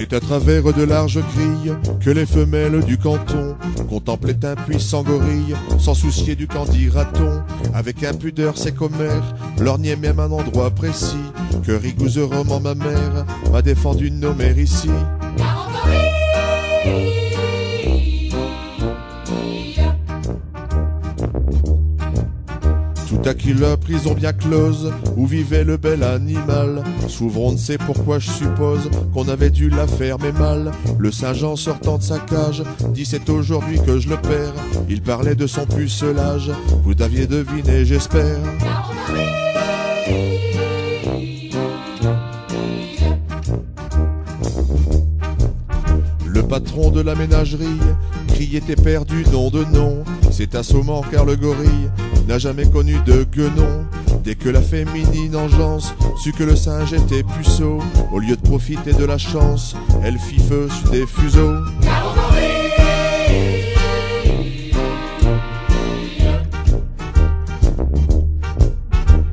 C'est à travers de larges grilles que les femelles du canton contemplaient un puissant gorille, sans soucier du qu'en dira-t-on. Avec impudeur ses commères lorgnaient même un endroit précis que rigoureusement ma mère m'a défendu de nommer ici. Tout à qui la prison bien close où vivait le bel animal. Souvent on ne sait pourquoi, je suppose qu'on avait dû la fermer mal. Le Saint-Jean sortant de sa cage dit c'est aujourd'hui que je le perds. Il parlait de son pucelage, vous aviez deviné j'espère. Le patron de la ménagerie criait éperdu nom de nom. C'est assommant car le gorille n'a jamais connu de guenon. Dès que la féminine engeance sut que le singe était puceau, au lieu de profiter de la chance, elle fit feu sur des fuseaux.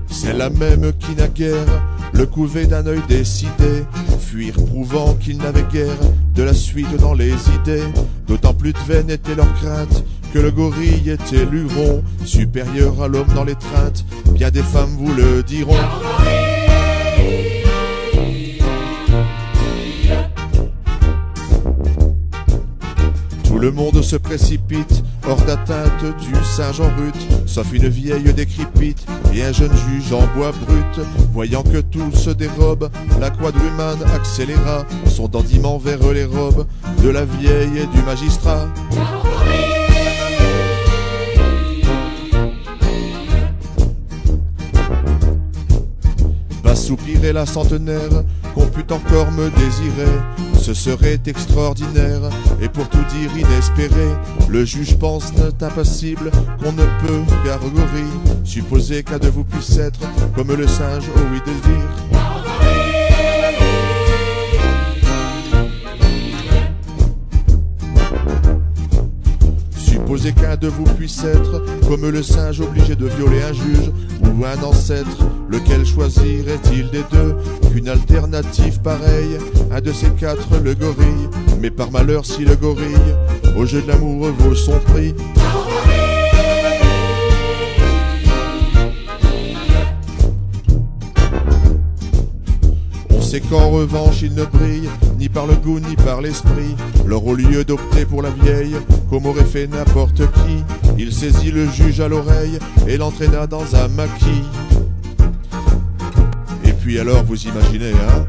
C'est la même qui naguère le couvé d'un œil décidé, fuir prouvant qu'il n'avait guère de la suite dans les idées. D'autant plus de vaine était leur crainte que le gorille était luron, supérieur à l'homme dans l'étreinte, bien des femmes vous le diront. Tout le monde se précipite hors d'atteinte du singe en rut, sauf une vieille décrépite et un jeune juge en bois brut. Voyant que tout se dérobe, la quadrumane accéléra son dandiment vers les robes de la vieille et du magistrat. Va soupirer la centenaire qu'on pût encore me désirer. Ce serait extraordinaire et pour tout dire inespéré. Le juge pense n'est impassible qu'on ne peut gargouiller. Supposer qu'un de vous puisse être comme le singe au oui de dire. Supposez qu'un de vous puisse être comme le singe obligé de violer un juge ou un ancêtre. Lequel choisirait-il des deux? Qu'une alternative pareille, un de ces quatre le gorille. Mais par malheur si le gorille au jeu de l'amour vaut son prix. C'est qu'en revanche il ne brille ni par le goût ni par l'esprit. Lors au lieu d'opter pour la vieille comme aurait fait n'importe qui, il saisit le juge à l'oreille et l'entraîna dans un maquis. Et puis alors vous imaginez hein,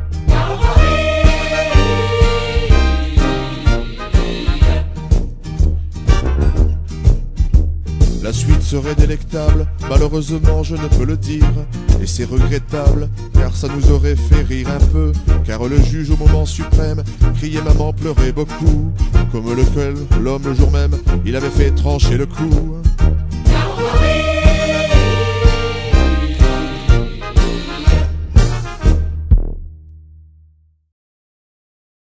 la suite serait délectable, malheureusement je ne peux le dire. Et c'est regrettable, car ça nous aurait fait rire un peu. Car le juge au moment suprême criait maman, pleurait beaucoup. Comme lequel l'homme le jour même, il avait fait trancher le cou.